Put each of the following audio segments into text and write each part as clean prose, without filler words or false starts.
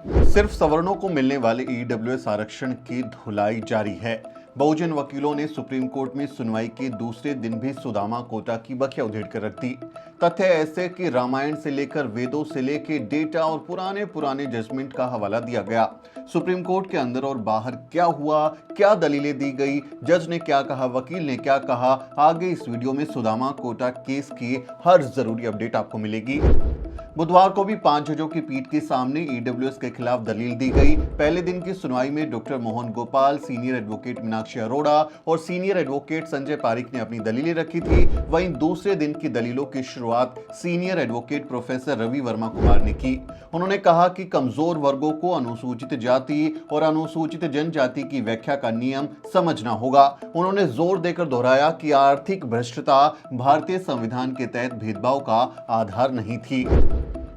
सिर्फ सवर्णों को मिलने वाले ईडब्ल्यूएस आरक्षण की धुलाई जारी है। बहुजन वकीलों ने सुप्रीम कोर्ट में सुनवाई के दूसरे दिन भी सुदामा कोटा की बखिया उधेड़ कर रख दी। तथ्य ऐसे कि रामायण से लेकर वेदों से लेकर डेटा और पुराने पुराने जजमेंट का हवाला दिया गया। सुप्रीम कोर्ट के अंदर और बाहर क्या हुआ, क्या दलीलें दी गई, जज ने क्या कहा, वकील ने क्या कहा, आगे इस वीडियो में सुदामा कोटा केस की हर जरूरी अपडेट आपको मिलेगी। बुधवार को भी 5 जजों की पीठ के सामने ईडब्ल्यूएस के खिलाफ दलील दी गई। पहले दिन की सुनवाई में doctor Mohan Gopal, senior advocate Meenakshi Arora और सीनियर एडवोकेट संजय पारिक ने अपनी दलीलें रखी थी। वहीं दूसरे दिन की दलीलों की शुरुआत senior advocate professor Ravi Verma Kumar ने की। उन्होंने कहा कि कमजोर वर्गों को अनुसूचित जाति और अनुसूचित जनजाति की व्याख्या का नियम समझना होगा। उन्होंने जोर देकर दोहराया कि आर्थिक भ्रष्टता भारतीय संविधान के तहत भेदभाव का आधार नहीं थी।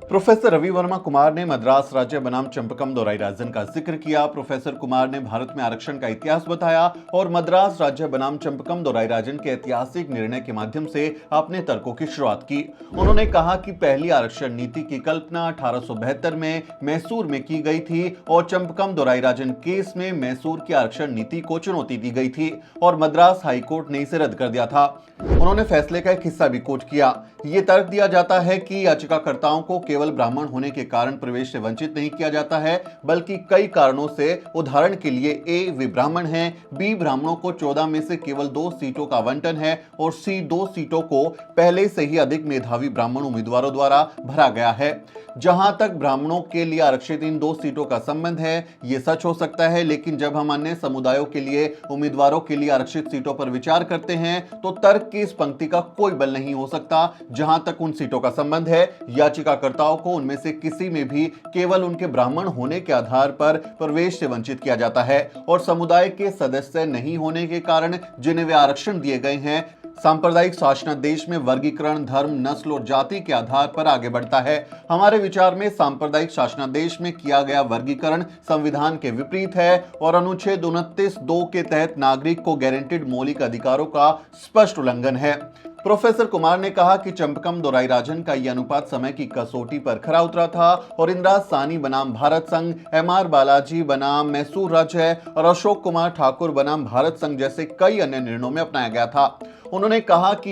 प्रोफेसर रवि वर्मा कुमार ने मद्रास राज्य बनाम चंपकम दोराईराजन का जिक्र किया। प्रोफेसर कुमार ने भारत में आरक्षण का इतिहास बताया और मद्रास राज्य बनाम चंपकम दोराईराजन के ऐतिहासिक निर्णय के माध्यम से अपने तर्कों की शुरुआत की। उन्होंने कहा कि पहली आरक्षण नीति की कल्पना 1872 में मैसूर में की गई थी और चंपकम दोराईराजन केस में मैसूर की आरक्षण नीति को चुनौती दी गई थी और मद्रास हाईकोर्ट ने इसे रद्द कर दिया था। उन्होंने फैसले का एक हिस्सा भी कोट किया। ये तर्क दिया जाता है कि याचिकाकर्ताओं को केवल ब्राह्मण होने के कारण प्रवेश से वंचित नहीं किया जाता है, बल्कि कई कारणों से। उदाहरण के लिए ए, वे ब्राह्मण हैं, बी, ब्राह्मणों को 14 में से केवल 2 सीटों का आवंटन है और सी, 2 सीटों को पहले से ही अधिक मेधावी ब्राह्मण उम्मीदवारों द्वारा भरा गया है। जहां तक ब्राह्मणों के लिए आरक्षित इन 2 सीटों का संबंध है, यह सच हो सकता है, लेकिन जब हम अन्य समुदायों के लिए उम्मीदवारों के लिए आरक्षित सीटों पर विचार करते हैं तो तर्क की इस पंक्ति का कोई बल नहीं हो सकता। जहां तक उन सीटों का संबंध है, याचिकाकर्ताओं को उनमें से किसी में भी केवल उनके ब्राह्मण होने के आधार पर प्रवेश से वंचित किया जाता है और समुदाय के सदस्य नहीं होने के कारण जिन्हें वे आरक्षण दिए गए हैं, सांप्रदायिक शासनादेश में वर्गीकरण धर्म, नस्ल और जाति के आधार पर आगे बढ़ता है। हमारे विचार में सांप्रदायिक शासनादेश में किया गया वर्गीकरण संविधान के विपरीत है और अनुच्छेद 29(2) के तहत नागरिक को गारंटीड मौलिक अधिकारों का स्पष्ट उल्लंघन है। प्रोफेसर कुमार ने कहा कि चंपकम दोराईराजन का यह अनुपात समय की कसौटी पर खरा उतरा था और इंदिरा साहनी बनाम भारत संघ, एम.आर. बालाजी बनाम मैसूर राज्य और अशोक कुमार ठाकुर बनाम भारत संघ जैसे कई अन्य निर्णयों में अपनाया गया था। उन्होंने कहा कि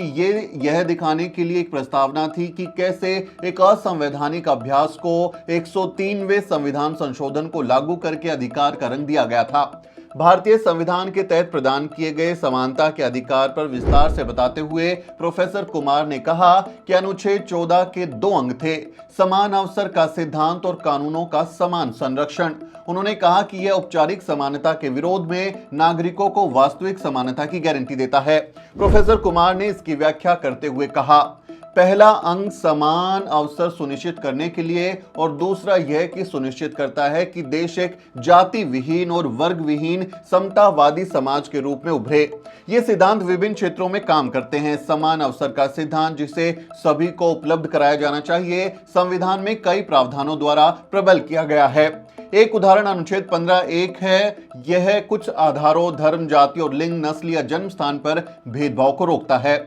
यह दिखाने के लिए एक प्रस्तावना थी कि कैसे एक असंवैधानिक अभ्यास को 103वें संविधान संशोधन को लागू करके अधिकार का रंग दिया गया था। भारतीय संविधान के तहत प्रदान किए गए समानता के अधिकार पर विस्तार से बताते हुए प्रोफेसर कुमार ने कहा कि अनुच्छेद 14 के 2 अंग थे, समान अवसर का सिद्धांत और कानूनों का समान संरक्षण। उन्होंने कहा कि यह औपचारिक समानता के विरोध में नागरिकों को वास्तविक समानता की गारंटी देता है। प्रोफेसर कुमार ने इसकी व्याख्या करते हुए कहा, पहला अंग समान अवसर सुनिश्चित करने के लिए और दूसरा यह कि सुनिश्चित करता है कि देश एक जाति विहीन और वर्ग विहीन समतावादी समाज के रूप में उभरे। ये सिद्धांत विभिन्न क्षेत्रों में काम करते हैं। समान अवसर का सिद्धांत, जिसे सभी को उपलब्ध कराया जाना चाहिए, संविधान में कई प्रावधानों द्वारा प्रबल किया गया है। एक उदाहरण अनुच्छेद 15(1) है। यह कुछ आधारों धर्म, जाति और लिंग, नस्ल या जन्म स्थान पर भेदभाव को रोकता है।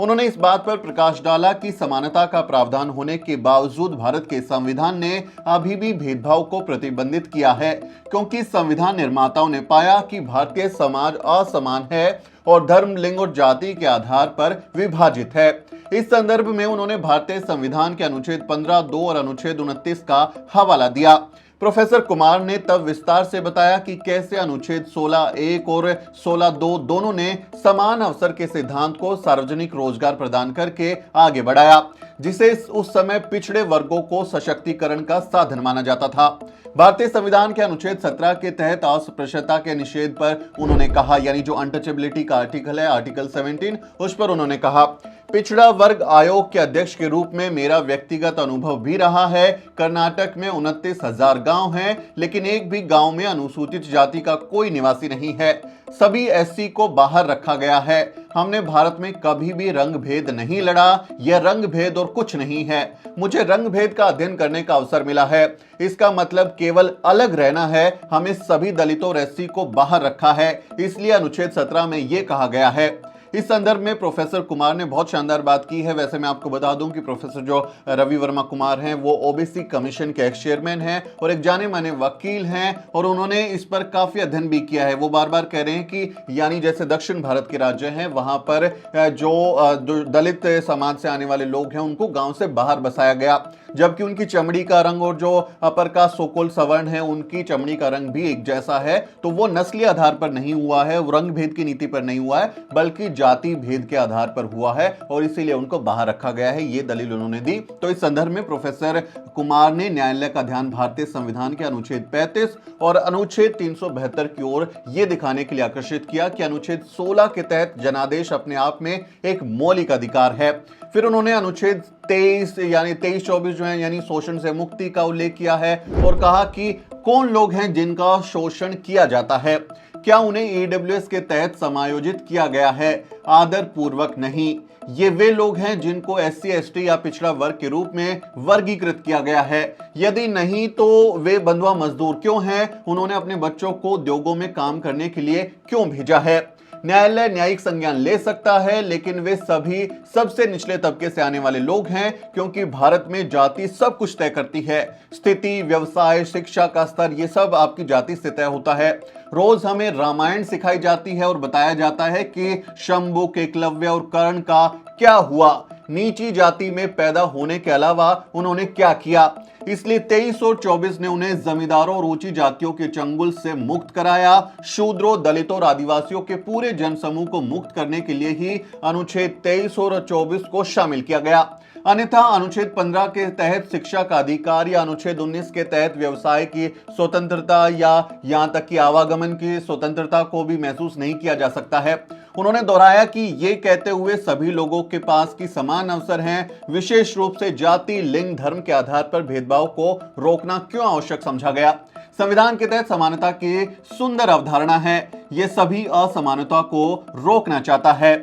उन्होंने इस बात पर प्रकाश डाला कि समानता का प्रावधान होने के बावजूद भारत के संविधान ने अभी भी भेदभाव को प्रतिबंधित किया है, क्योंकि संविधान निर्माताओं ने पाया कि भारतीय समाज असमान है और धर्म, लिंग और जाति के आधार पर विभाजित है। इस संदर्भ में उन्होंने भारतीय संविधान के अनुच्छेद 15(2) और अनुच्छेद 29 का हवाला दिया। प्रोफेसर कुमार ने तब विस्तार से बताया कि कैसे अनुच्छेद 16(1) और 16(2) दोनों ने समान अवसर के सिद्धांत को सार्वजनिक रोजगार प्रदान करके आगे बढ़ाया, जिसे उस समय पिछड़े वर्गों को सशक्तिकरण का साधन माना जाता था। भारतीय संविधान के अनुच्छेद 17 के तहत अस्पृश्यता के निषेध पर उन्होंने कहा, यानी जो अनटचेबिलिटी का आर्टिकल है, आर्टिकल 17, उस पर उन्होंने कहा, पिछड़ा वर्ग आयोग के अध्यक्ष के रूप में मेरा व्यक्तिगत अनुभव भी रहा है। कर्नाटक में 29,000 गांव हैं, लेकिन एक भी गांव में अनुसूचित जाति का कोई निवासी नहीं है। सभी एससी को बाहर रखा गया है। हमने भारत में कभी भी रंग भेद नहीं लड़ा। यह रंग भेद और कुछ नहीं है। मुझे रंग भेद का अध्ययन करने का अवसर मिला है। इसका मतलब केवल अलग रहना है। हमें सभी दलितों और एससी को बाहर रखा है। इसलिए अनुच्छेद 17 में यह कहा गया है, इस संदर्भ में प्रोफेसर कुमार ने बहुत शानदार बात की है। वैसे मैं आपको बता दूं कि प्रोफेसर जो रवि वर्मा कुमार हैं वो ओबीसी कमीशन के एक्स चेयरमैन हैं और एक जाने माने वकील हैं और उन्होंने इस पर काफी अध्ययन भी किया है। वो बार बार कह रहे हैं कि यानी जैसे दक्षिण भारत के राज्य हैं वहां पर जो दलित समाज से आने वाले लोग हैं उनको गांव से बाहर बसाया गया, जबकि उनकी चमड़ी का रंग और जो अपर कास्ट सोकोल सवर्ण है उनकी चमड़ी का रंग भी एक जैसा है, तो वो नस्लीय आधार पर नहीं हुआ है, वो रंग भेद की नीति पर नहीं हुआ है, बल्कि जाति भेद के आधार पर हुआ है और इसीलिए उनको बाहर रखा गया है। ये दलील उन्होंने दी। तो इस संदर्भ में प्रोफेसर कुमार ने न्यायालय का ध्यान भारतीय संविधान के अनुच्छेद 35 और अनुच्छेद 372 की ओर यह दिखाने के लिए आकर्षित किया कि अनुच्छेद 16 के तहत जनादेश अपने आप में एक मौलिक अधिकार है। फिर उन्होंने अनुच्छेद 23 यानी 23-24 जो है यानी शोषण से मुक्ति का उल्लेख किया है और कहा कि कौन लोग हैं जिनका शोषण किया जाता है, क्या उन्हें ईडब्ल्यूएस के तहत समायोजित किया गया है? आदर पूर्वक नहीं। ये वे लोग हैं जिनको एससी एसटी या पिछड़ा वर्ग के रूप में वर्गीकृत किया गया है। यदि नहीं तो वे बंधुआ मजदूर क्यों हैं? उन्होंने अपने बच्चों को उद्योगों में काम करने के लिए क्यों भेजा है? न्यायालय न्यायिक संज्ञान ले सकता है, लेकिन वे सभी सबसे निचले तबके से आने वाले लोग हैं, क्योंकि भारत में जाति सब कुछ तय करती है। स्थिति, व्यवसाय, शिक्षा का स्तर, ये सब आपकी जाति से तय होता है। रोज हमें रामायण सिखाई जाती है और बताया जाता है कि शंबुक, एकलव्य और कर्ण का क्या हुआ, नीची जाति में पैदा होने के अलावा उन्होंने क्या किया। इसलिए 23 और 24 ने उन्हें जमींदारों और ऊंची जातियों के चंगुल से मुक्त कराया। शूद्रों, दलितों और आदिवासियों के पूरे जनसमूह को मुक्त करने के लिए ही अनुच्छेद 23 और 24 को शामिल किया गया। अन्यथा अनुच्छेद 15 के तहत शिक्षा का अधिकार या अनुच्छेद 19 के तहत व्यवसाय की स्वतंत्रता या यहां तक कि आवागमन की स्वतंत्रता को भी महसूस नहीं किया जा सकता है। उन्होंने दोहराया कि ये कहते हुए सभी लोगों के पास की समान अवसर हैं, विशेष रूप से जाति, लिंग, धर्म के आधार पर भेदभाव को रोकना क्यों आवश्यक समझा गया। संविधान के तहत समानता की सुंदर अवधारणा है, यह सभी असमानता को रोकना चाहता है।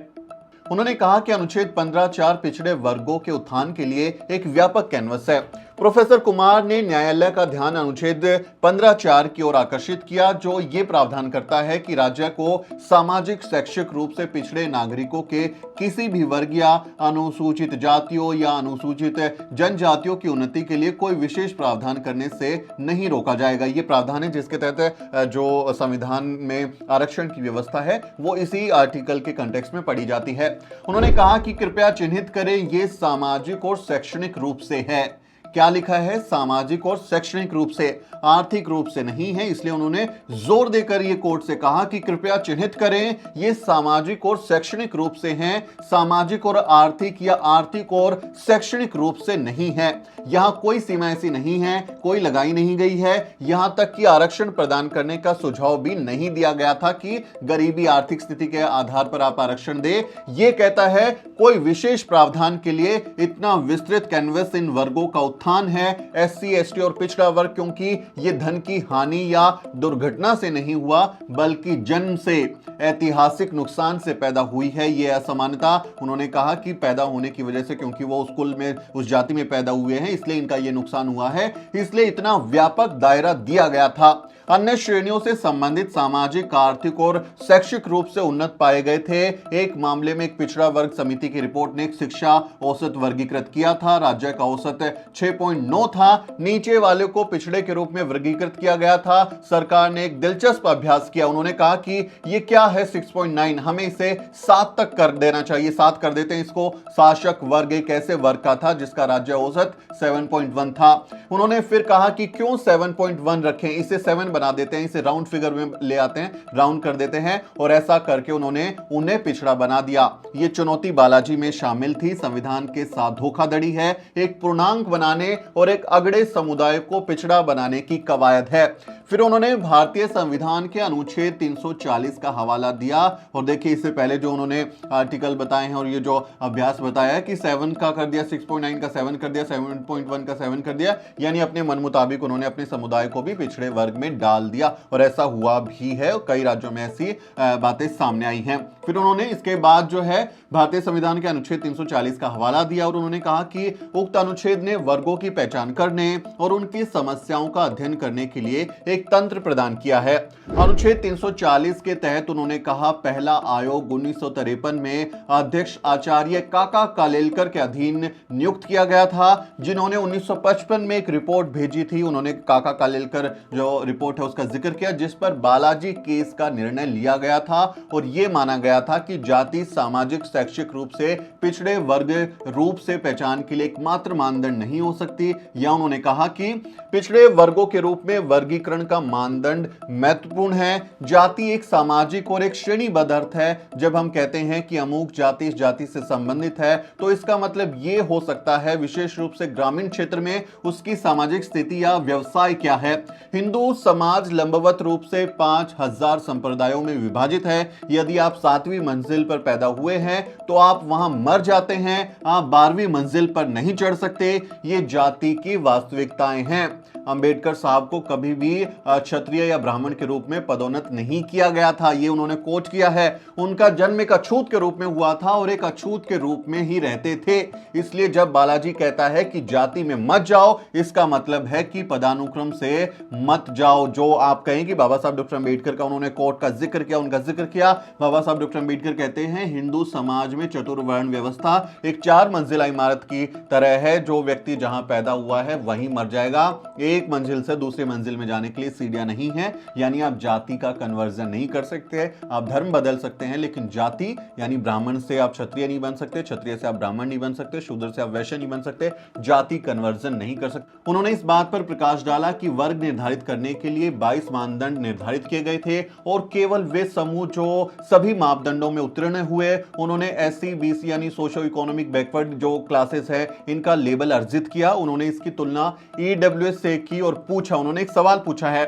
उन्होंने कहा कि अनुच्छेद 15(4) पिछड़े वर्गों के उत्थान के लिए एक व्यापक कैनवस है। प्रोफेसर कुमार ने न्यायालय का ध्यान अनुच्छेद 15(4) की ओर आकर्षित किया, जो ये प्रावधान करता है कि राज्य को सामाजिक शैक्षिक रूप से पिछड़े नागरिकों के किसी भी वर्ग या अनुसूचित जातियों या अनुसूचित जनजातियों की उन्नति के लिए कोई विशेष प्रावधान करने से नहीं रोका जाएगा। ये प्रावधान है जिसके तहत जो संविधान में आरक्षण की व्यवस्था है वो इसी आर्टिकल के कंटेक्स्ट में पढ़ी जाती है। उन्होंने कहा कि कृपया चिन्हित करें, ये सामाजिक और शैक्षणिक रूप से है। क्या लिखा है? सामाजिक और शैक्षणिक रूप से, आर्थिक रूप से नहीं है। इसलिए उन्होंने जोर देकर ये कोर्ट से कहा कि कृपया चिन्हित करें, ये सामाजिक और शैक्षणिक रूप से हैं, सामाजिक और आर्थिक या आर्थिक और शैक्षणिक रूप से नहीं है। यहां कोई सीमा ऐसी नहीं है, कोई लगाई नहीं गई है। यहां तक कि आरक्षण प्रदान करने का सुझाव भी नहीं दिया गया था कि गरीबी, आर्थिक स्थिति के आधार पर आप आरक्षण दे। ये कहता है कोई विशेष प्रावधान के लिए इतना विस्तृत कैनवस इन वर्गों का उत्थान है, एससी, एसटी और पिछड़ा वर्ग, क्योंकि ये धन की हानि या दुर्घटना से नहीं हुआ बल्कि जन्म से, ऐतिहासिक नुकसान से पैदा हुई है। ये असमानता उन्होंने कहा कि पैदा होने की वजह से, क्योंकि वो उस कुल में, उस जाति में पैदा हुए हैं, इसलिए इनका ये नुकसान हुआ है, इसलिए इतना व्यापक दायरा दिया गया था। अन्य श्रेणियों से संबंधित सामाजिक, आर्थिक और शैक्षिक रूप से उन्नत पाए गए थे। एक मामले में एक पिछड़ा वर्ग समिति की रिपोर्ट ने एक शिक्षा औसत वर्गीकृत किया था। राज्य का औसत 6.9 था। नीचे वाले को पिछड़े के रूप में वर्गीकृत किया गया था। सरकार ने एक दिलचस्प अभ्यास किया। उन्होंने कहा कि ये क्या है 6.9, हमें इसे 7 तक कर देना चाहिए, 7 कर देते हैं इसको। शासक वर्ग एक ऐसे वर्ग का था जिसका राज्य औसत 7.1 था। उन्होंने फिर कहा कि क्यों 7.1 रखें, इसे 7 बना देते हैं, इसे राउंड फिगर में ले आते हैं, राउंड कर देते हैं, और ऐसा करके उन्होंने उन्हें पिछड़ा बना दिया। ये चुनौती बालाजी में शामिल थी। संविधान के साथ धोखाधड़ी है, एक पूर्णांक बनाने और एक अगड़े समुदाय को पिछड़ा बनाने की कवायद है। फिर उन्होंने भारतीय संविधान के अनुच्छेद 340 का हवाला दिया, और देखिए इससे पहले जो उन्होंने आर्टिकल बताए हैं और ये जो अभ्यास बताया कि 7 का कर दिया, 6.9 का 7 कर दिया, 7.1 का 7 कर दिया, यानी अपने मन मुताबिक उन्होंने अपने समुदाय को भी पिछड़े वर्ग में डाल दिया, और ऐसा हुआ भी है और कई राज्यों में ऐसी बातें सामने आई हैं। फिर उन्होंने इसके बाद जो है भारतीय संविधान के अनुच्छेद 340 का हवाला दिया और उन्होंने कहा कि उक्त अनुच्छेद ने वर्गों की पहचान करने और उनकी समस्याओं का अध्ययन करने के लिए एक तंत्र प्रदान किया है। अनुच्छेद 340 के तहत उन्होंने कहा, पहला आयोग 1953 में अध्यक्ष आचार्य काका कालेलकर के अधीन नियुक्त किया गया था, जिन्होंने 1955 में एक रिपोर्ट भेजी थी। उन्होंने काका कालेलकर जो रिपोर्ट है उसका जिक्र किया, जिस पर बालाजी केस का निर्णय लिया गया था और यह माना गया था कि जाति सामाजिक शैक्षिक रूप से पिछड़े वर्ग रूप से पहचान के लिए एकमात्र मानदंड नहीं हो सकती। या उन्होंने कहा कि पिछड़े वर्गों के रूप में वर्गीकरण का मानदंड महत्वपूर्ण है। जाति एक सामाजिक और एक श्रेणीबद्ध अर्थ है। जब हम कहते हैं कि अमुक जाति इस जाति से संबंधित है, तो इसका मतलब यह हो सकता है विशेष रूप से ग्रामीण क्षेत्र में उसकी सामाजिक स्थिति या व्यवसाय क्या है। हिंदू समाज लंबवत रूप से 5000 संप्रदायों में विभाजित है। यदि आप 7वीं मंजिल पर पैदा हुए हैं तो आप वहां मर जाते हैं, आप 12वीं मंजिल पर नहीं चढ़ सकते। ये जाति की वास्तविकताएं हैं। अंबेडकर साहब को कभी भी क्षत्रिय या ब्राह्मण के रूप में पदोन्नत नहीं किया गया था, ये उन्होंने कोट किया है। उनका जन्म एक अछूत के रूप में हुआ था और एक अछूत के रूप में ही रहते थे। इसलिए जब बालाजी कहता है कि जाति में मत जाओ, इसका मतलब है कि पदानुक्रम से मत जाओ। जो आप कहें कि बाबा साहब डॉक्टर अंबेडकर का उन्होंने कोट का जिक्र किया, उनका जिक्र किया। बाबा साहब डॉक्टर अंबेडकर कहते हैं हिंदू समाज में चतुर्वर्ण व्यवस्था एक 4 मंजिला इमारत की तरह है। जो व्यक्ति जहां पैदा हुआ है वहीं मर जाएगा। एक मंजिल से दूसरी मंजिल में जाने के लिए सीढ़ियां नहीं है। यानी आप जाति का कन्वर्जन नहीं कर सकते। आप धर्म बदल सकते हैं, लेकिन जाति यानी ब्राह्मण से आप क्षत्रिय नहीं बन सकते, क्षत्रिय से आप ब्राह्मण नहीं बन सकते, शूद्र से आप वैश्य नहीं बन सकते, जाति कन्वर्जन नहीं कर सकते। उन्होंने इस बात पर प्रकाश डाला कि वर्ग निर्धारित करने के लिए 22 मानदंड निर्धारित किए गए थे और केवल वे समूह जो सभी मापदंडों में उत्तीर्ण हुए, उन्होंने एससी बीसी यानी सोशो इकोनॉमिक बैकवर्ड जो क्लासेस है इनका लेबल अर्जित किया। उन्होंने इसकी तुलना ईडब्ल्यूएस से की और पूछा, उन्होंने एक सवाल पूछा है,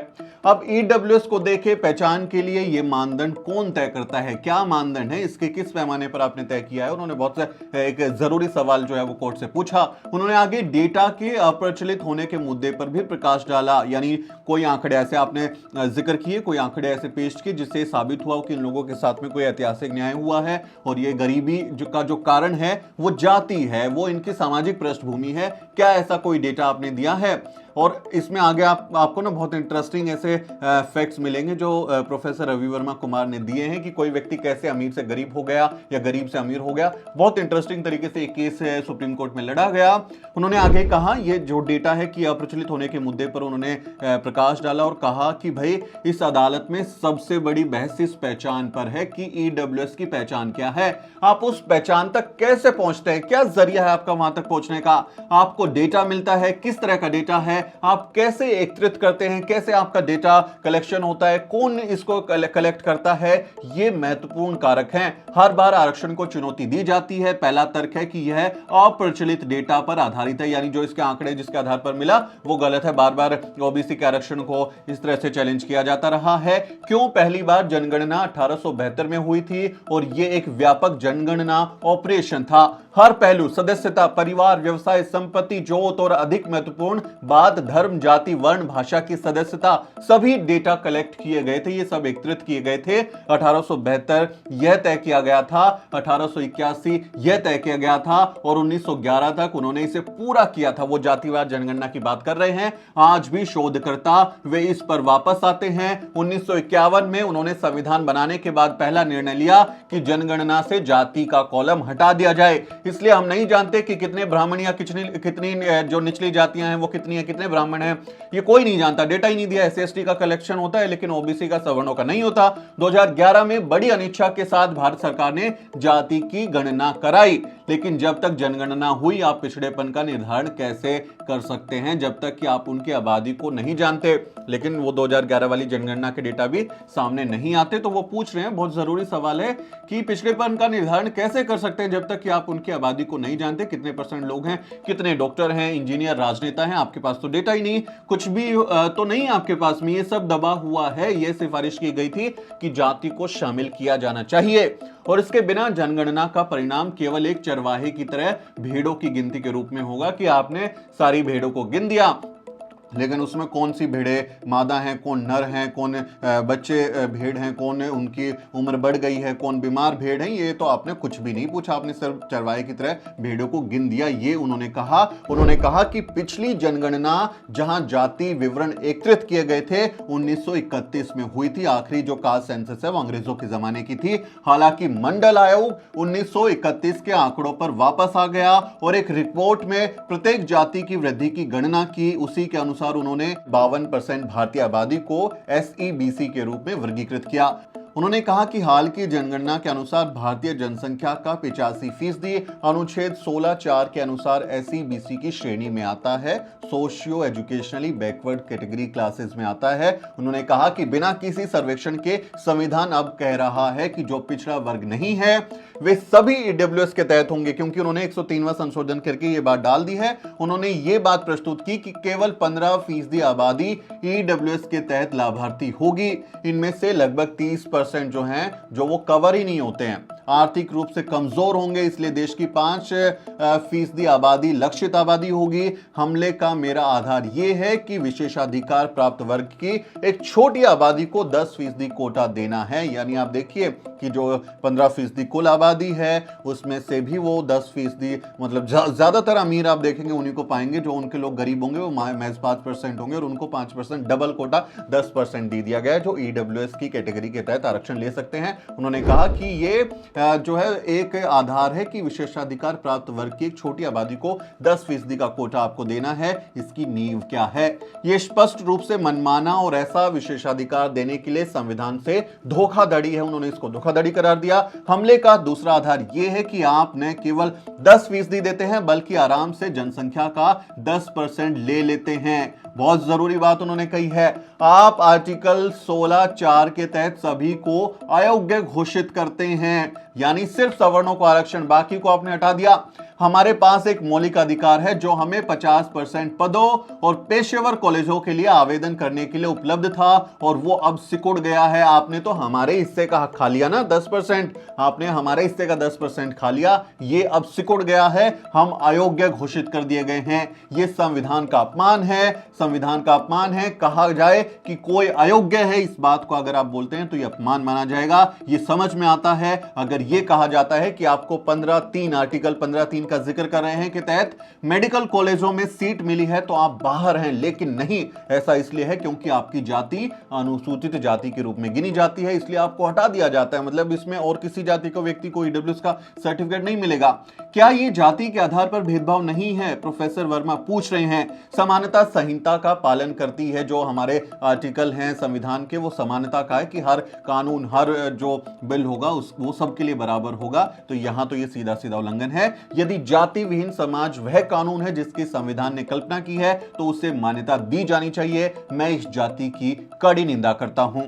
अब ईडब्ल्यूएस को देखे पहचान के लिए ये मानदंड कौन तय करता है, क्या मानदंड है, इसके किस पैमाने पर आपने तय किया है। उन्होंने बहुत से एक जरूरी सवाल जो है वो कोर्ट से पूछा। उन्होंने आगे डेटा के अप्रचलित होने के मुद्दे पर भी प्रकाश डाला, यानी कोई आंकड़े ऐसे आपने जिक्र किए, कोई आंकड़े ऐसे पेश किए जिससे साबित हुआ कि इन लोगों के साथ में कोई ऐतिहासिक न्याय हुआ है और ये गरीबी का जो कारण है वो जाति है, वो इनकी सामाजिक पृष्ठभूमि है। क्या ऐसा कोई डेटा आपने दिया है? और इसमें आगे आपको ना बहुत इंटरेस्टिंग ऐसे फैक्ट्स मिलेंगे जो प्रोफेसर रवि वर्मा कुमार ने दिए हैं कि कोई व्यक्ति कैसे अमीर से गरीब हो गया या गरीब से अमीर हो गया। बहुत इंटरेस्टिंग तरीके से एक केस सुप्रीम कोर्ट में लड़ा गया। उन्होंने आगे कहा, ये जो डेटा है कि अप्रचलित होने के मुद्दे पर उन्होंने प्रकाश डाला और कहा कि भाई इस अदालत में सबसे बड़ी बहस इस पहचान पर है कि ईडब्ल्यूएस की पहचान क्या है। आप उस पहचान तक कैसे पहुंचते हैं, क्या जरिया है आपका वहां तक पहुंचने का, आपको डेटा मिलता है, किस तरह का डेटा है, आप कैसे एकत्रित करते हैं, कैसे आपका डेटा कलेक्शन होता है, कौन इसको कलेक्ट करता है, ये महत्वपूर्ण कारक हैं। हर बार आरक्षण को चुनौती दी जाती है। पहला तर्क है कि यह अप्रचलित डेटा पर आधारित है, यानी जो इसके आंकड़े जिसके आधार पर मिला वो गलत है। बार बार ओबीसी के आरक्षण को इस तरह से चैलेंज किया जाता रहा है। क्यों? पहली बार जनगणना 1872 में हुई थी और यह एक व्यापक जनगणना ऑपरेशन था। हर पहलू, सदस्यता, परिवार, व्यवसाय, संपत्ति, जोत और अधिक महत्वपूर्ण बात धर्म, जाति, वर्ण, भाषा की सदस्यता, सभी डेटा कलेक्ट किए गए थे, ये सब एकत्रित किए गए थे। 1872 यह तय किया गया था, 1881 यह तय किया गया था और 1911 तक उन्होंने इसे पूरा किया था। वो जातिवार जनगणना की बात कर रहे हैं। आज भी शोधकर्ता वे इस पर वापस आते हैं। 1951 में उन्होंने संविधान बनाने के बाद पहला निर्णय लिया कि जनगणना से जाति का कॉलम हटा दिया जाए। इसलिए हम नहीं जानते कि कितने ब्राह्मण या कितनी जो निचली जातियां हैं वो कितनी है, कितने ब्राह्मण हैं, ये कोई नहीं जानता। डेटा ही नहीं दिया। एससी/एसटी का कलेक्शन होता है लेकिन ओबीसी का, सवर्णों का नहीं होता। 2011 में बड़ी अनिच्छा के साथ भारत सरकार ने जाति की गणना कराई, लेकिन जब तक जनगणना हुई आप पिछड़ेपन का निर्धारण कैसे कर सकते हैं जब तक कि आप उनकी आबादी को नहीं जानते। लेकिन वो 2011 वाली जनगणना के डेटा भी सामने नहीं आते, तो वो पूछ रहे हैं, बहुत जरूरी सवाल है कि पिछड़ेपन का निर्धारण कैसे कर सकते हैं जब तक कि आप उनकी आबादी को नहीं जानते। कितने % लोग हैं, कितने डॉक्टर हैं, इंजीनियर, राजनेता हैं, आपके पास तो डेटा ही नहीं, कुछ भी तो नहीं आपके पास में। ये सब दबा हुआ है। ये सिफारिश की गई थी कि जाति को शामिल किया जाना चाहिए और इसके बिना जनगणना का परिणाम केवल एक चरवाहे की तरह भेड़ों की गिनती के रूप में होगा कि आपने सारी भेड़ों को गिन दिया लेकिन उसमें कौन सी भेड़ें मादा हैं, कौन नर हैं, कौन बच्चे भेड़ हैं, कौन उनकी उम्र बढ़ गई है, कौन बीमार भेड़ है, ये तो आपने कुछ भी नहीं पूछा। आपने सिर्फ चरवाहे की तरह भेड़ों को गिन दिया, ये उन्होंने कहा। उन्होंने कहा कि पिछली जनगणना जहां जाति विवरण एकत्रित किए गए थे 1931 में हुई थी। आखिरी जो कास्ट सेंसस है वो अंग्रेजों के जमाने की थी। हालांकि मंडल आयोग 1931 के आंकड़ों पर वापस आ गया और एक रिपोर्ट में प्रत्येक जाति की वृद्धि की गणना की। उसी के अनुसार उन्होंने 52% भारतीय आबादी को SEBC के रूप में वर्गीकृत किया। उन्होंने कहा कि हाल की जनगणना के अनुसार भारतीय जनसंख्या का 85% अनुच्छेद 16(4) के अनुसार SEBC की श्रेणी में आता है, socio educationally backward category classes में आता है। उन्होंने कहा कि बिना किसी सर्वेक्षण के संविधान अब कह रहा है कि जो पिछड़ा वर्ग नहीं है वे सभी EWS के तहत होंगे, क्योंकि उन्होंने 103वां संशोधन करके ये बात डाल दी है। उन्होंने ये बात प्रस्तुत की कि केवल 15% आबादी EWS के तहत लाभार्थी होगी। इनमें से लगभग 30% जो हैं जो वो कवर ही नहीं होते हैं, आर्थिक रूप से कमजोर होंगे, इसलिए देश की 5% आबादी लक्षित आबादी होगी। हमले का मेरा आधार यह है कि विशेषाधिकार प्राप्त वर्ग की एक छोटी आबादी को 10% कोटा देना है। यानी आप देखिए कि जो 15% कुल आबादी है उसमें से भी वो 10%, मतलब ज्यादातर अमीर आप देखेंगे उन्हीं को पाएंगे, जो उनके लोग गरीब होंगे वो महज 5% होंगे और उनको 5% डबल कोटा 10% दे दिया गया है, जो EWS की कैटेगरी के तहत आरक्षण ले सकते हैं। उन्होंने कहा कि ये जो है एक आधार है कि विशेषाधिकार प्राप्त वर्ग की एक छोटी आबादी को 10% का कोटा आपको देना है। इसकी नींव क्या है? ये स्पष्ट रूप से मनमाना और ऐसा विशेषाधिकार देने के लिए संविधान से धोखाधड़ी है। उन्होंने इसको धोखाधड़ी करार दिया। हमले का दूसरा आधार यह है कि आप न केवल 10% देते हैं बल्कि आराम से जनसंख्या का 10% ले लेते हैं। बहुत जरूरी बात उन्होंने कही है। आप आर्टिकल 16(4) के तहत सभी को अयोग्य घोषित करते हैं, यानी सिर्फ सवर्णों को आरक्षण, बाकी को आपने हटा दिया। हमारे पास एक मौलिक अधिकार है जो हमें 50% पदों और पेशेवर कॉलेजों के लिए आवेदन करने के लिए उपलब्ध था और वो अब सिकुड़ गया है। आपने तो हमारे हिस्से का हक खा लिया ना, 10%, आपने हमारे हिस्से का 10% खा लिया, ये अब सिकुड़ गया है, हम अयोग्य घोषित कर दिए गए हैं। ये संविधान का अपमान है, संविधान का अपमान है। कहा जाए कि कोई अयोग्य है, इस बात को अगर आप बोलते हैं तो यह अपमान माना जाएगा। यह समझ में आता है अगर यह कहा जाता है कि आपको 15(3) आर्टिकल 15(3) का जिक्र कर रहे हैं के तहत मेडिकल कॉलेजों में सीट मिली है तो आप बाहर हैं, लेकिन नहीं, ऐसा इसलिए है क्योंकि आपकी जाति अनुसूचित जाति के रूप में गिनी जाती है, इसलिए आपको हटा दिया जाता है। मतलब इसमें और किसी जाति को व्यक्ति को EWS का सर्टिफिकेट नहीं मिलेगा। क्या यह जाति के आधार पर भेदभाव नहीं है? प्रोफेसर वर्मा पूछ रहे हैं। समानता संहिता का पालन करती है, जो हमारे आर्टिकल हैं संविधान के, वो समानता का है कि हर कानून, हर जो बिल होगा वो सबके लिए बराबर होगा। तो यहां तो ये सीधा सीधा उल्लंघन है। यदि जाति विहीन समाज वह कानून है जिसकी संविधान ने कल्पना की है तो उसे मान्यता दी जानी चाहिए। मैं इस जाति की कड़ी निंदा करता हूं।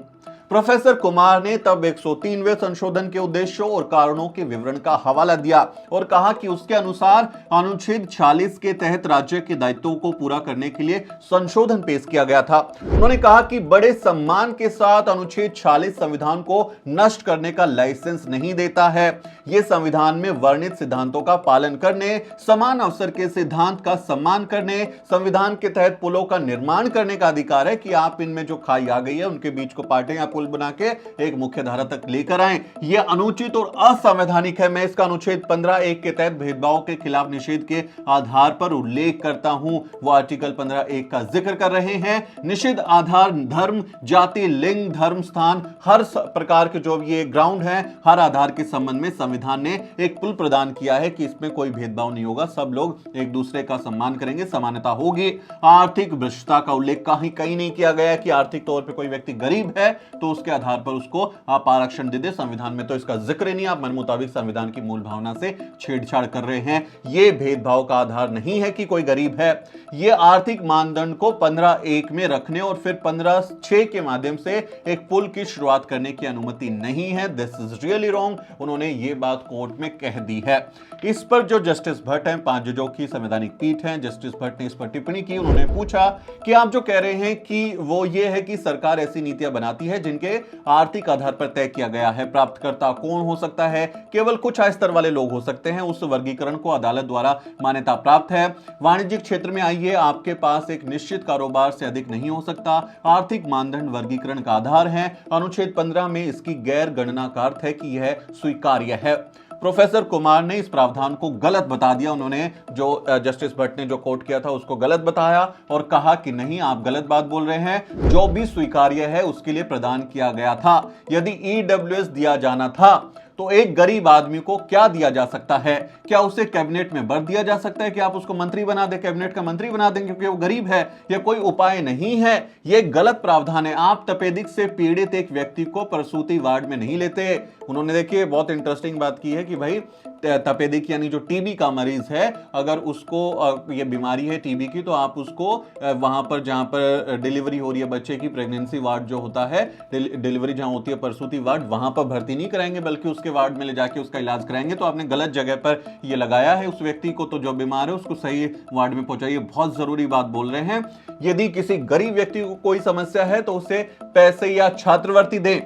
प्रोफेसर कुमार ने तब 103वें संशोधन के उद्देश्यों और कारणों के विवरण का हवाला दिया और कहा कि उसके अनुसार अनुच्छेद 46 के तहत राज्य के दायित्वों को पूरा करने के लिए संशोधन पेश किया गया था। उन्होंने कहा कि बड़े सम्मान के साथ अनुच्छेद 46 संविधान को नष्ट करने का लाइसेंस नहीं देता है। यह संविधान में वर्णित सिद्धांतों का पालन करने, समान अवसर के सिद्धांत का सम्मान करने, संविधान के तहत पुलों का निर्माण करने का अधिकार है कि आप इनमें जो खाई आ गई है उनके बीच को पाटें या पुल बना के एक मुख्य धारा तक लेकर आए। यह अनुचित और असंवैधानिक है। मैं इसका अनुच्छेद 15(1) के तहत भेदभाव के खिलाफ निषेध के आधार पर उल्लेख करता हूं। वो आर्टिकल 15(1) का जिक्र कर रहे हैं। निषेध आधार धर्म, जाति, लिंग, धर्म, स्थान, हर प्रकार के जो ये ग्राउंड है, हर आधार के संबंध में संविधान ने एक पुल प्रदान किया है कि इसमें कोई भेदभाव नहीं होगा, सब लोग एक दूसरे का सम्मान करेंगे, समानता होगी। आर्थिक भ्रष्टता का उल्लेख कहीं नहीं किया गया कि आर्थिक तौर पर कोई व्यक्ति गरीब है तो उसके आधार पर उसको आप आरक्षण दे दे। संविधान में तो इसका जिक्र नहीं, आप मन मुताबिक संविधान की मूल भावना से छेड़छाड़ कर रहे हैं। यह भेदभाव का आधार नहीं है कि कोई गरीब है। यह आर्थिक मानदंड को 15(1) में रखने और फिर 15(6) के माध्यम से एक पुल की शुरुआत करने की अनुमति नहीं है। This is really wrong. उन्होंने यह बात कोर्ट में कह दी है। इस पर जो जस्टिस भट्ट हैं, 5 जजों की संवैधानिक पीठ है, जस्टिस भट्ट ने इस पर टिप्पणी की। उन्होंने पूछा कि आप जो कह रहे हैं कि वो ये है कि सरकार ऐसी नीतियां बनाती है जिनका के आर्थिक आधार पर तय किया गया है। प्राप्तकर्ता कौन हो सकता है? केवल कुछ आय स्तर वाले लोग हो सकते हैं। उस वर्गीकरण को अदालत द्वारा मान्यता प्राप्त है। वाणिज्यिक क्षेत्र में आइए, आपके पास एक निश्चित कारोबार से अधिक नहीं हो सकता। आर्थिक मानदंड वर्गीकरण का आधार है। अनुच्छेद 15 में इसकी गैर गणना का अर्थ है कि यह स्वीकार्य है। प्रोफेसर कुमार ने इस प्रावधान को गलत बता दिया। उन्होंने जो जस्टिस भट्ट ने जो कोट किया था उसको गलत बताया और कहा कि नहीं, आप गलत बात बोल रहे हैं। जो भी स्वीकार्य है उसके लिए प्रदान किया गया था। यदि ईडब्ल्यूएस दिया जाना था तो एक गरीब आदमी को क्या दिया जा सकता है? क्या उसे कैबिनेट में भर दिया जा सकता है कि आप उसको मंत्री बना दें, कैबिनेट का मंत्री बना दें क्योंकि वो गरीब है? यह कोई उपाय नहीं है, यह गलत प्रावधान है। आप तपेदिक से पीड़ित एक व्यक्ति को प्रसूति वार्ड में नहीं लेते। उन्होंने देखिए बहुत इंटरेस्टिंग बात की है कि भाई तपेदिक यानी जो टीबी का मरीज है, अगर उसको ये बीमारी है टीबी की, तो आप उसको वहां पर जहां पर डिलीवरी हो रही है बच्चे की, प्रेगनेंसी वार्ड जो होता है, डिलीवरी जहां होती है प्रसूति वार्ड, वहां पर भर्ती नहीं कराएंगे बल्कि उसके वार्ड में ले जाके उसका इलाज कराएंगे। तो आपने गलत जगह पर ये लगाया है। उस व्यक्ति को तो जो बीमार है उसको सही वार्ड में पहुंचाइए। बहुत जरूरी बात बोल रहे हैं। यदि किसी गरीब व्यक्ति को कोई समस्या है तो उसे पैसे या छात्रवृत्ति दें।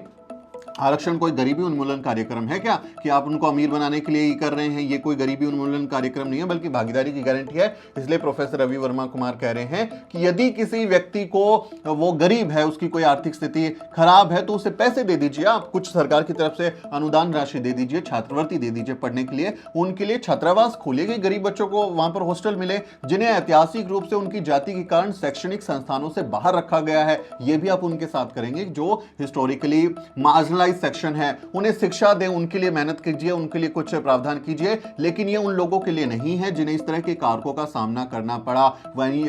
आरक्षण कोई गरीबी उन्मूलन कार्यक्रम है क्या कि आप उनको अमीर बनाने के लिए ही कर रहे हैं? ये कोई गरीबी उन्मूलन कार्यक्रम नहीं है बल्कि भागीदारी की गारंटी है। इसलिए प्रोफेसर रवि वर्मा कुमार कह रहे हैं कि यदि किसी व्यक्ति को, वो गरीब है, उसकी कोई आर्थिक स्थिति खराब है, तो उसे पैसे दे दीजिए। आप कुछ सरकार की तरफ से अनुदान राशि दे दीजिए, छात्रवृत्ति दे दीजिए पढ़ने के लिए। उनके लिए छात्रावास खोलिए, गरीब बच्चों को वहां पर हॉस्टल मिले जिन्हें ऐतिहासिक रूप से उनकी जाति के कारण शैक्षणिक संस्थानों से बाहर रखा गया है। यह भी आप उनके साथ करेंगे। जो हिस्टोरिकली मार्जिनलाइज सेक्शन है, उन्हें शिक्षा दें, उनके लिए मेहनत कीजिए, उनके लिए कुछ प्रावधान कीजिए। लेकिन ये उन लोगों के लिए नहीं है जिन्हें इस तरह के कारकों का सामना करना पड़ा,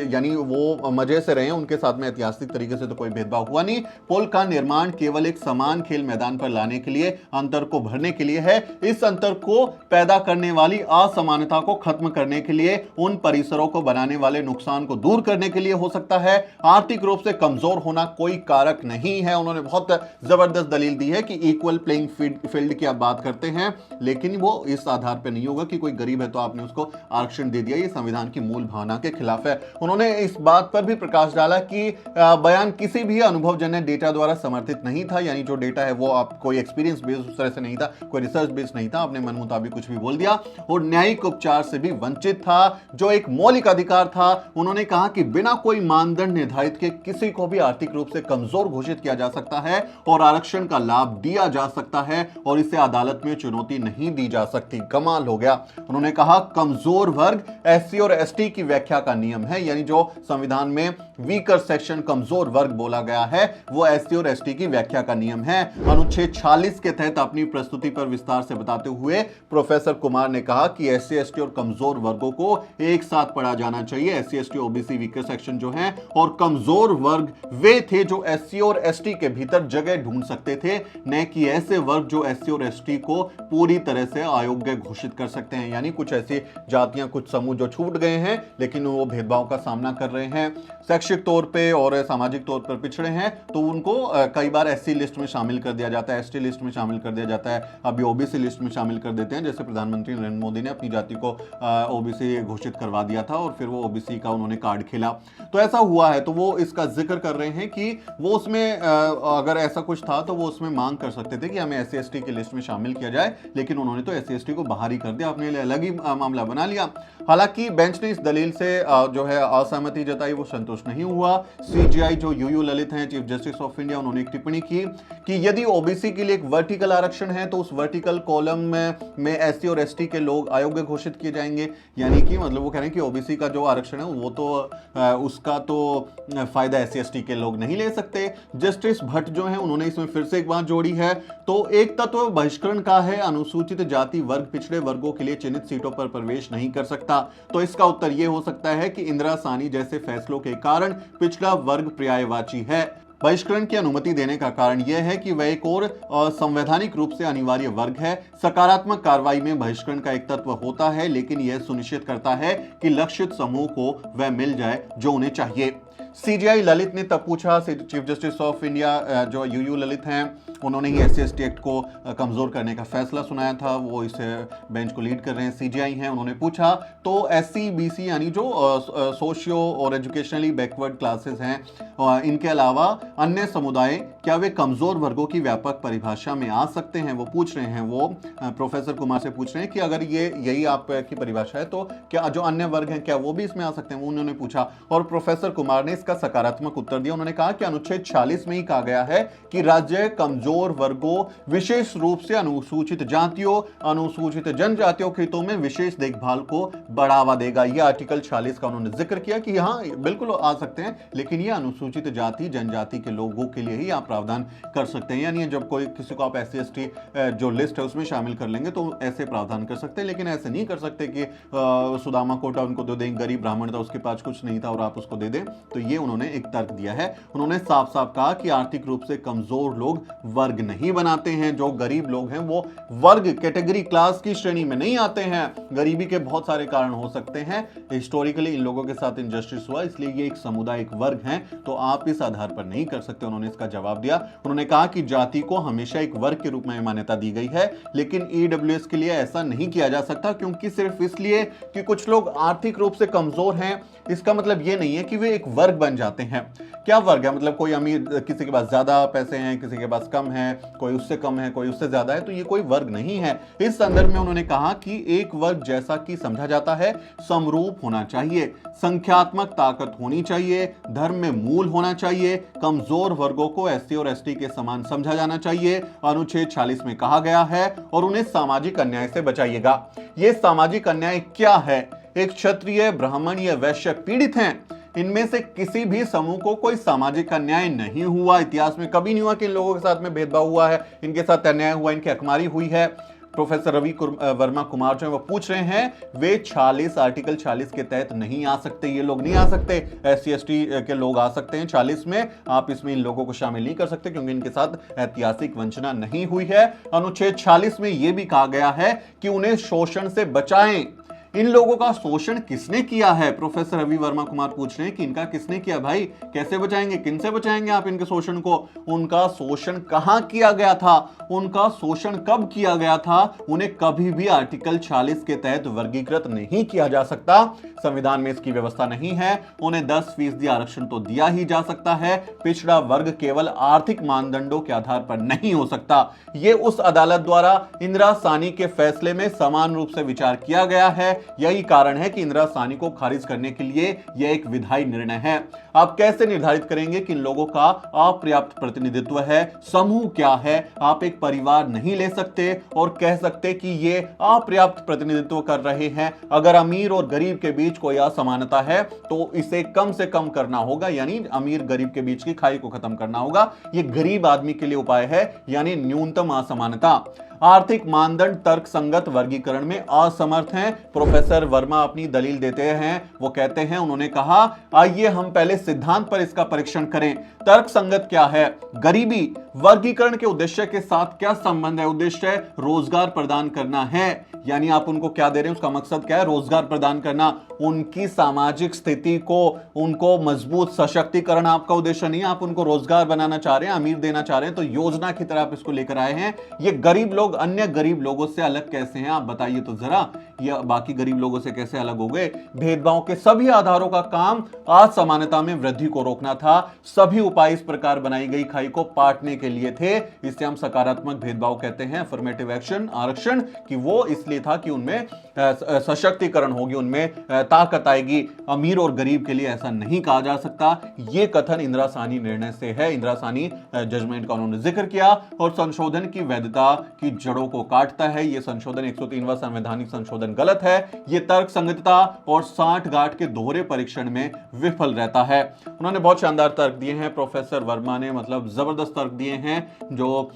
यानी वो मजे से रहे, उनके साथ में ऐतिहासिक तरीके से तो कोई भेदभाव हुआ नहीं। पुल का निर्माण केवल एक समान खेल मैदान पर लाने के लिए, अंतर को भरने के लिए है। इस अंतर को पैदा करने वाली असमानता को खत्म करने के लिए, उन परिसरों को बनाने वाले नुकसान को दूर करने के लिए हो सकता है। आर्थिक रूप से कमजोर होना कोई कारक नहीं है। उन्होंने बहुत जबरदस्त दलील दी है कि इक्वल प्लेइंग फील्ड की आप बात करते हैं, लेकिन वो इस आधार पर नहीं होगा कि कोई गरीब है तो आपने उसको आरक्षण दे दिया। ये संविधान की मूल भावना के खिलाफ है। उन्होंने इस बात पर भी प्रकाश डाला कि बयान किसी भी अनुभवजन्य डेटा द्वारा समर्थित नहीं था, यानी जो डेटा है वो आप कोई एक्सपीरियंस बेस्ड उस तरह से नहीं था, कोई रिसर्च बेस्ड नहीं था। आपने मन मुताबिक कुछ भी बोल दिया और न्यायिक उपचार से भी वंचित था, जो एक मौलिक अधिकार था। उन्होंने कहा कि बिना कोई मानदंड निर्धारित के किसी को भी आर्थिक रूप से कमजोर घोषित किया जा सकता है और आरक्षण का लाभ दिया जा सकता है और इसे अदालत में चुनौती नहीं दी जा सकती। कमाल हो गया। उन्होंने कहा कमजोर वर्ग एससी और एसटी की व्याख्या का नियम है, यानी जो संविधान में वीकर सेक्शन कमजोर वर्ग बोला गया है वो एससी और एसटी की व्याख्या का नियम है। अनुच्छेद 46 के तहत अपनी प्रस्तुति पर विस्तार से बताते हुए प्रोफेसर कुमार ने कहा कि एससी एसटी और कमजोर वर्गों को एक साथ पढ़ा जाना चाहिए। SC ST OBC weaker section जो है और कमजोर वर्ग वे थे जो एससी और एसटी के भीतर जगह ढूंढ सकते थे, न कि ऐसे वर्ग जो एससी और एसटी को पूरी तरह से अयोग्य घोषित कर सकते हैं। यानी कुछ ऐसी जातियां, कुछ समूह जो छूट गए हैं लेकिन वो भेदभाव का सामना कर रहे हैं, शैक्षिक तौर पे और सामाजिक तौर पर पिछड़े हैं, तो उनको कई बार एससी लिस्ट में शामिल कर दिया जाता है, एसटी लिस्ट में शामिल कर दिया जाता है, अभी ओबीसी लिस्ट में शामिल कर देते हैं। जैसे प्रधानमंत्री नरेंद्र मोदी ने अपनी जाति को ओबीसी घोषित करवा दिया था और फिर वो ओबीसी का उन्होंने कार्ड खेला, तो ऐसा हुआ है। तो वो इसका जिक्र कर रहे हैं कि वो उसमें अगर ऐसा कुछ था तो वो उसमें मांग कर सकते थे कि हमें एससी एसटी की लिस्ट में शामिल किया जाए, लेकिन उन्होंने तो एससी एसटी को बाहर ही कर दिया, अपने लिए अलग ही मामला बना लिया। हालांकि बेंच ने इस दलील से जो है असहमति जताई, वो संतुष्ट नहीं हुआ। सीजेआई जो यूयू ललित हैं, चीफ जस्टिस ऑफ इंडिया, उन्होंने एक टिप्पणी की कि यदि ओबीसी के लिए एक वर्टिकल आरक्षण है तो उस वर्टिकल कॉलम में एससी और एसटी के लोग अयोग्य घोषित किए जाएंगे। यानी कि मतलब वो कह रहे हैं कि ओबीसी का जो आरक्षण है वो तो उसका तो फायदा एससी एसटी के लोग नहीं ले सकते। जस्टिस भट्ट जो है उन्होंने इसमें फिर से एक बात जोड़ी है, तो एक तत्व बहिष्करण का है, अनुसूचित जाति वर्ग पिछड़े वर्गों के लिए चिन्हित सीटों पर प्रवेश नहीं कर सकता। तो इसका उत्तर यह हो सकता है कि इंदिरा साहनी जैसे फैसलों के कारण पिछड़ा वर्ग पर्यायवाची है। बहिष्करण की अनुमति देने का कारण यह है कि वह एक और संवैधानिक रूप से अनिवार्य वर्ग है। सकारात्मक कार्रवाई में बहिष्करण का एक तत्व होता है, लेकिन यह सुनिश्चित करता है कि लक्षित समूह को वह मिल जाए जो उन्हें चाहिए। सीजेआई ललित ने तब पूछा, चीफ जस्टिस ऑफ इंडिया जो यूयू ललित हैं, उन्होंने ही SC/ST एक्ट को कमज़ोर करने का फैसला सुनाया था, वो इस बेंच को लीड कर रहे हैं, सीजेआई हैं। उन्होंने पूछा तो SC BC यानी जो सोशियो और एजुकेशनली बैकवर्ड क्लासेस हैं, इनके अलावा अन्य समुदाय, क्या वे कमज़ोर वर्गों की व्यापक परिभाषा में आ सकते हैं? वो पूछ रहे हैं, वो प्रोफेसर कुमार से पूछ रहे हैं कि अगर यही आपकी परिभाषा है तो क्या जो अन्य वर्ग हैं क्या वो भी इसमें आ सकते हैं? वो उन्होंने पूछा और प्रोफेसर कुमार ने इसका सकारात्मक उत्तर दिया। उन्होंने कहा कि अनुच्छेद 46 में ही कहा गया है कि राज्य कमजोर वर्गों, विशेष रूप से अनुसूचित जातियों, अनुसूचित जनजातियों के हितों में विशेष देखभाल को बढ़ावा देगा। यह आर्टिकल 46 का उन्होंने जिक्र किया कि हाँ बिल्कुल आ सकते हैं, लेकिन ये अनुसूचित जाति जनजाति के लोगों के लिए ही आप प्रावधान कर सकते हैं। यानी जब कोई किसी को आप SC/ST जो लिस्ट है उसमें शामिल कर लेंगे तो ऐसे प्रावधान कर सकते हैं, लेकिन ऐसे नहीं कर सकते कि सुदामा कोटा उनको दे दें, गरीब ब्राह्मण था उसके पास कुछ नहीं था और आप उसको दे दें। तो ये उन्होंने एक तर्क दिया है। उन्होंने साफ साफ कहा कि आर्थिक रूप से कमजोर लोग वर्ग नहीं बनाते हैं, जो गरीब लोग हैं वो वर्ग कैटेगरी क्लास की श्रेणी में नहीं आते हैं। गरीबी के बहुत सारे कारण हो सकते हैं, हिस्टोरिकली इन लोगों के साथ इनजस्टिस हुआ, इसलिए ये एक समुदाय, एक वर्ग है, तो आप इस आधार पर नहीं कर सकते। उन्होंने इसका जवाब दिया। उन्होंने कहा कि जाति को हमेशा एक वर्ग के रूप में मान्यता दी गई है, लेकिन EWS के लिए ऐसा नहीं किया जा सकता, क्योंकि सिर्फ इसलिए कि कुछ लोग आर्थिक रूप से कमजोर हैं इसका मतलब ये नहीं है कि वे एक वर्ग बन जाते हैं। क्या वर्ग है? मतलब कोई अमीर, किसी के पास ज्यादा पैसे हैं, किसी के पास कम है, कोई उससे कम है, कोई उससे ज्यादा है, तो ये कोई वर्ग नहीं है। इस संदर्भ में उन्होंने कहा कि एक वर्ग जैसा कि समझा जाता है समरूप होना चाहिए, संख्यात्मक ताकत होनी चाहिए, धर्म में मूल होना चाहिए, कमजोर वर्गों को SC और ST के समान समझा जाना चाहिए, अनुच्छेद 46 में कहा गया है, और उन्हें सामाजिक अन्याय से बचाइएगा। यह सामाजिक अन्याय क्या है? एक क्षत्रिय, ब्राह्मण या वैश्य पीड़ित हैं, इनमें से किसी भी समूह को कोई सामाजिक अन्याय नहीं हुआ, इतिहास में कभी नहीं हुआ कि इन लोगों के साथ में भेदभाव हुआ है, इनके साथ अन्याय हुआ, इनकी हकमारी हुई है। प्रोफेसर रवि वर्मा कुमार जो है वो पूछ रहे हैं, वे आर्टिकल 40 के तहत नहीं आ सकते, ये लोग नहीं आ सकते, SC/ST के लोग आ सकते हैं 40 में, आप इसमें इन लोगों को शामिल नहीं कर सकते क्योंकि इनके साथ ऐतिहासिक वंचना नहीं हुई है। अनुच्छेद 40 में यह भी कहा गया है कि उन्हें शोषण से बचाएं। इन लोगों का शोषण किसने किया है? प्रोफेसर रवि वर्मा कुमार पूछ रहे हैं कि इनका किसने किया भाई? कैसे बचाएंगे, किनसे बचाएंगे आप इनके शोषण को? उनका शोषण कहां किया गया था? उनका शोषण कब किया गया था? उन्हें कभी भी आर्टिकल 40 के तहत वर्गीकृत नहीं किया जा सकता, संविधान में इसकी व्यवस्था नहीं है। उन्हें 10% आरक्षण तो दिया ही जा सकता है, पिछड़ा वर्ग केवल आर्थिक मानदंडों के आधार पर नहीं हो सकता। यह उस अदालत द्वारा इंदिरा साहनी के फैसले में समान रूप से विचार किया गया है। यही कारण है कि इंदिरा साहनी को खारिज करने के लिए यह एक विधायी निर्णय है। आप कैसे निर्धारित करेंगे कि इन लोगों का अपर्याप्त प्रतिनिधित्व है? समूह क्या है? आप एक परिवार नहीं ले सकते और कह सकते कि ये अपर्याप्त प्रतिनिधित्व कर रहे हैं। अगर अमीर और गरीब के बीच कोई असमानता है तो इसे कम से कम करना होगा, यानी अमीर गरीब के बीच की खाई को खत्म करना होगा। यह गरीब आदमी के लिए उपाय है, यानी न्यूनतम असमानता। आर्थिक मानदंड तर्क संगत वर्गीकरण में असमर्थ हैं। प्रोफेसर वर्मा अपनी दलील देते हैं, वो कहते हैं, उन्होंने कहा आइए हम पहले सिद्धांत पर इसका परीक्षण करें। तर्क संगत क्या है? गरीबी वर्गीकरण के उद्देश्य के साथ क्या संबंध है? उद्देश्य रोजगार प्रदान करना है, यानी आप उनको क्या दे रहे हैं, उसका मकसद क्या है? रोजगार प्रदान करना। उनकी सामाजिक स्थिति को, उनको मजबूत सशक्तिकरण आपका उद्देश्य नहीं है, आप उनको रोजगार बनाना चाह रहे हैं, अमीर देना चाह रहे हैं, तो योजना की तरह आप इसको लेकर आए हैं। ये गरीब लोग अन्य गरीब लोगों से अलग कैसे हैं? आप बताइए तो जरा, या बाकी गरीब लोगों से कैसे अलग हो गए? भेदभाव के सभी आधारों का काम असमानता में वृद्धि को रोकना था। सभी उपाय इस प्रकार बनाई गई खाई को पाटने के लिए थे। इसे हम सकारात्मक भेदभाव कहते हैं, अफर्मेटिव एक्शन, आरक्षण, कि वो इसलिए था कि उनमें सशक्तिकरण होगी, उनमें ताकत आएगी। अमीर और गरीब के लिए ऐसा नहीं कहा जा सकता। यह कथन इंदिरा साहनी निर्णय से है, इंदिरा साहनी जजमेंट का उन्होंने जिक्र किया, और संशोधन की वैधता की जड़ों को काटता है। यह संशोधन 103वां संवैधानिक संशोधन गलत है। यह तर्क संगतता और 60 गांठ के दोहरे परीक्षण में विफल रहता है। उन्होंने बहुत शानदार तर्क दिए हैं प्रोफेसर वर्मा ने, मतलब जबरदस्त तर्क दिए हैं। जो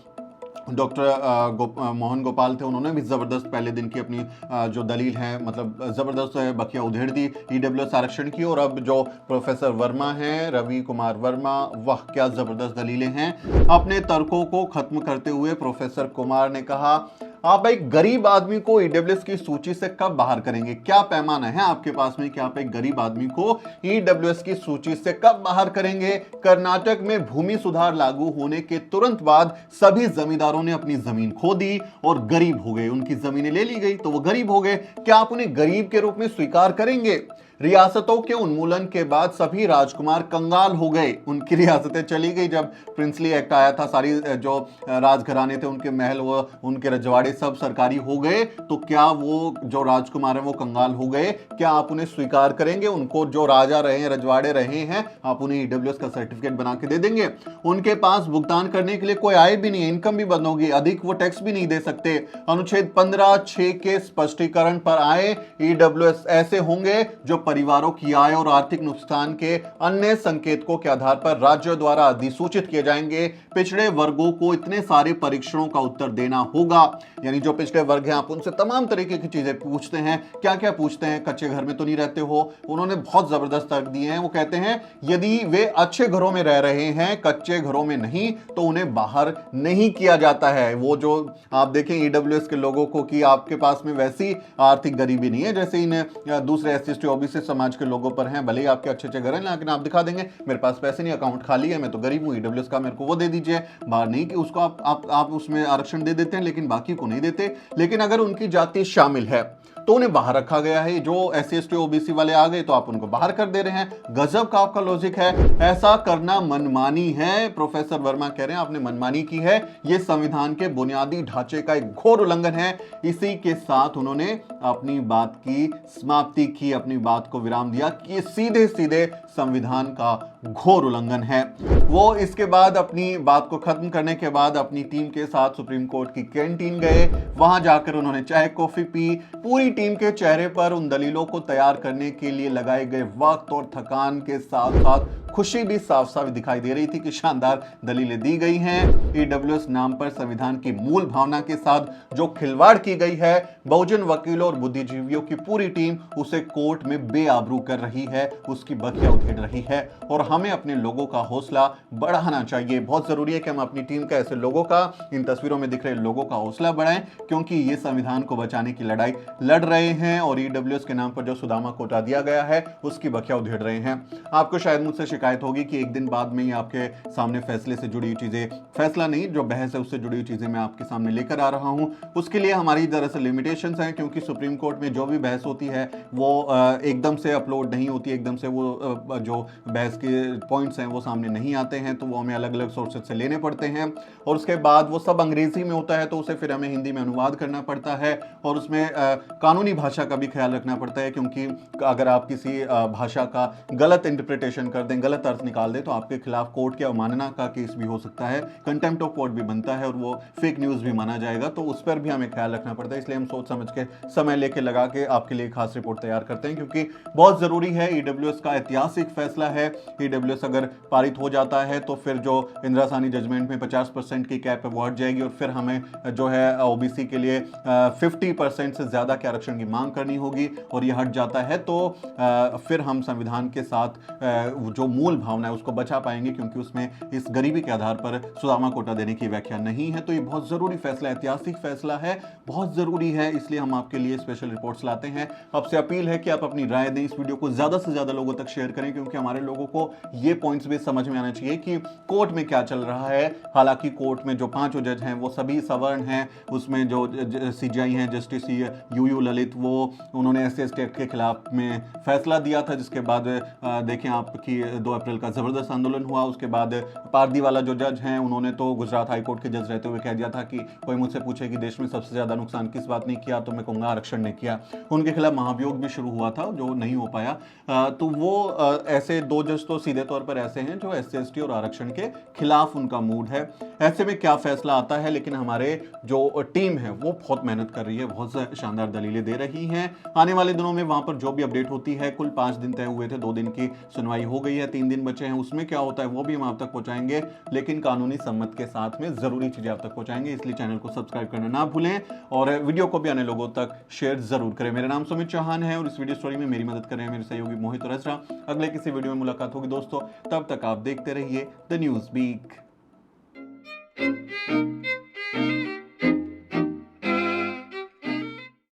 डॉक्टर मोहन गोपाल थे, उन्होंने भी जबरदस्त पहले दिन की अपनी जो दलील है, मतलब जबरदस्त बखिया उधेड़ दी EWS आरक्षण की। और अब जो प्रोफेसर वर्मा हैं, रवि कुमार वर्मा, वाह क्या जबरदस्त दलीलें हैं। अपने तर्कों को खत्म करते हुए प्रोफेसर कुमार ने कहा, आप एक गरीब आदमी को ईडब्ल्यूएस की सूची से कब बाहर करेंगे? क्या पैमाना है आपके पास में कि आप एक गरीब आदमी को ईडब्ल्यूएस की सूची से कब बाहर करेंगे? कर्नाटक में भूमि सुधार लागू होने के तुरंत बाद सभी जमींदारों ने अपनी जमीन खो दी और गरीब हो गए, उनकी जमीनें ले ली गई तो वो गरीब हो गए। क्या आप उन्हें गरीब के रूप में स्वीकार करेंगे? रियासतों के उन्मूलन के बाद सभी राजकुमार कंगाल हो गए, उनकी रियासतें चली गई। जब प्रिंसली एक्ट आया था, सारी जो राजघराने थे उनके महल वो उनके रजवाड़े सब सरकारी हो गए, तो क्या वो जो राजकुमार हैं वो कंगाल हो गए? क्या आप उन्हें स्वीकार करेंगे? उनको जो राजा रहे हैं, रजवाड़े रहे हैं, आप उन्हें ईडब्ल्यूएस का सर्टिफिकेट बना के दे देंगे? उनके पास भुगतान करने के लिए कोई आय भी नहीं है, इनकम भी बंद होगी, अधिक वो टैक्स भी नहीं दे सकते। अनुच्छेद 15(6) के स्पष्टीकरण पर आए, ईडब्ल्यूएस ऐसे होंगे जो परिवारों की आय और आर्थिक नुकसान के अन्य संकेतकों के आधार पर राज्य द्वारा अधिसूचित किए जाएंगे। पिछड़े वर्गों को इतने सारे परीक्षणों का उत्तर देना होगा, यानी जो पिछड़े वर्ग हैं आप उनसे तमाम तरीके की चीजें पूछते हैं। क्या क्या पूछते हैं? कच्चे घर में तो नहीं रहते हो? उन्होंने बहुत जबरदस्त तर्क दिए हैं। वो कहते हैं यदि वे अच्छे घरों में रह रहे हैं, कच्चे घरों में नहीं, तो उन्हें बाहर नहीं किया जाता है। वो जो आप देखें ईडब्ल्यूएस के लोगों को कि आपके पास में वैसी आर्थिक गरीबी नहीं है जैसे इन दूसरे एससी ओबीसी समाज के लोगों पर हैं। भले ही आपके अच्छे अच्छे घर हैं, लेकिन आप दिखा देंगे मेरे पास पैसे नहीं, अकाउंट खाली है, मैं तो गरीब हूं, ईडब्ल्यूएस का मेरे को वो दे दीजिए। बाहर नहीं कि उसको आप उसमें आरक्षण दे देते हैं लेकिन बाकी को नहीं देते। लेकिन अगर उनकी जाति शामिल है तो उन्हें बाहर रखा गया है। जो एससी एसटी ओबीसी वाले आ गए तो आप उनको बाहर कर दे रहे हैं। गजब का आपका लॉजिक है। ऐसा करना मनमानी है। प्रोफेसर वर्मा कह रहे हैं आपने मनमानी की है, यह संविधान के बुनियादी ढांचे का एक घोर उल्लंघन है। इसी के साथ उन्होंने अपनी बात की समाप्ति की, अपनी बात को विराम दिया कि सीधे सीधे संविधान का घोर उल्लंघन है। वो इसके बाद अपनी बात को खत्म करने के बाद अपनी टीम के साथ सुप्रीम कोर्ट की कैंटीन गए। वहां जाकर उन्होंने चाय कॉफी पी। पूरी टीम के चेहरे पर उन दलीलों को तैयार करने के लिए लगाए गए वक्त और थकान के साथ साथ खुशी भी साफ साफ दिखाई दे रही थी कि शानदार दलीलें दी गई हैं। ईडब्ल्यूएस नाम पर संविधान की मूल भावना के साथ जो खिलवाड़ की गई है, बहुजन वकीलों और बुद्धिजीवियों की पूरी टीम उसे कोर्ट में बेआबरू कर रही है, उसकी बखिया उधेड़ रही है। और हमें अपने लोगों का हौसला बढ़ाना चाहिए। बहुत जरूरी है कि हम अपनी टीम का, ऐसे लोगों का, इन तस्वीरों में दिख रहे लोगों का हौसला बढ़ाएं, क्योंकि ये संविधान को बचाने की लड़ाई लड़ रहे हैं और ईडब्ल्यूएस के नाम पर जो सुदामा कोटा दिया गया है उसकी बखिया उधेड़ रहे हैं। आपको शायद मुझसे शिकायत होगी कि एक दिन बाद में ही आपके सामने फैसले से जुड़ी चीजें, फैसला नहीं जो बहस है उससे जुड़ी चीजें मैं आपके सामने लेकर आ रहा हूं। उसके लिए हमारी दरअसल लिमिटेशंस हैं, क्योंकि सुप्रीम कोर्ट में जो भी बहस होती है वो एकदम से अपलोड नहीं होती, एकदम से वो जो बहस के पॉइंट्स हैं वो सामने नहीं आते हैं, तो वो हमें अलग अलग सोर्सेज से लेने पड़ते हैं। और उसके बाद वो सब अंग्रेजी में होता है तो उसे फिर हमें हिंदी में अनुवाद करना पड़ता है और उसमें कानूनी भाषा का भी ख्याल रखना पड़ता है, क्योंकि अगर आप किसी भाषा का गलत इंटरप्रिटेशन कर दें, गलत अर्थ निकाल दें, तो आपके खिलाफ कोर्ट की अवमानना का केस भी हो सकता है, कंटेम्प्ट ऑफ कोर्ट भी बनता है और वो फेक न्यूज़ भी माना जाएगा। तो उस पर भी हमें ख्याल रखना पड़ता है। इसलिए हम सोच समझ के, समय लेके लगा के आपके लिए खास रिपोर्ट तैयार करते हैं, क्योंकि बहुत ज़रूरी है। ईडब्ल्यूएस का ऐतिहासिक फैसला है। ईडब्ल्यूएस अगर पारित हो जाता है तो फिर जो इंदिरा साहनी जजमेंट में 50% की कैप है वो हट जाएगी और फिर हमें जो है ओबीसी के लिए 50% से ज़्यादा के आरक्षण की मांग करनी होगी। और ये हट जाता है तो फिर हम संविधान के साथ जो मूल भावना है उसको बचा पाएंगे, क्योंकि उसमें इस गरीबी के आधार पर सुदामा कोटा देने की व्याख्या नहीं है। तो ये बहुत ज़रूरी फैसला, ऐतिहासिक फैसला है, बहुत ज़रूरी है, इसलिए हम आपके लिए स्पेशल रिपोर्ट्स लाते हैं। आपसे अपील है कि आप अपनी राय दें, इस वीडियो को ज़्यादा से ज़्यादा लोगों तक शेयर करें, क्योंकि हमारे लोगों को ये पॉइंट्स भी समझ में आना चाहिए कि कोर्ट में क्या चल रहा है। हालांकि कोर्ट में जो 5 जज हैं वो सभी सवर्ण हैं, उसमें जो सीजीआई हैं जस्टिस यूयू ललित, वो उन्होंने एससी एसटी एक्ट के खिलाफ में फैसला दिया था, जिसके बाद देखें आपकी 2 अप्रैल का ज़बरदस्त आंदोलन हुआ। उसके बाद पारदीवाला जो जज हैं उन्होंने तो गुजरात हाई कोर्ट के जज रहते हुए कह दिया था कि कोई मुझसे पूछे कि देश में सबसे ज़्यादा नुकसान किस बात ने किया तो मैं कहूँगा आरक्षण ने किया। उनके खिलाफ महाभियोग भी शुरू हुआ था जो नहीं हो पाया। तो वो ऐसे 2 जज तो सीधे तौर पर ऐसे हैं जो एससी एसटी और आरक्षण के खिलाफ उनका मूड है। ऐसे में क्या फैसला आता है, लेकिन हमारे जो टीम है वो बहुत मेहनत कर रही है, बहुत शानदार दलीलें दे रही हैं। आने वाले दिनों में वहां पर जो भी अपडेट होती है, कुल 5 दिन तय हुए थे, 2 दिन की सुनवाई हो गई है, 3 दिन बचे हैं, उसमें क्या होता है वो भी हम आप तक पहुंचाएंगे, लेकिन कानूनी सम्मत के साथ में जरूरी चीजें आप तक पहुंचाएंगे। इसलिए चैनल को सब्सक्राइब करना ना भूलें और वीडियो को भी आने लोगों तक शेयर जरूर करें। मेरा नाम सुमित चौहान है और इस वीडियो स्टोरी में मेरी मदद कर रहे हैं मेरे सहयोगी मोहित और असरा। अगले किसी वीडियो में मुलाकात होगी दोस्तों, तब तक आप देखते रहिए द न्यूज़ बीक।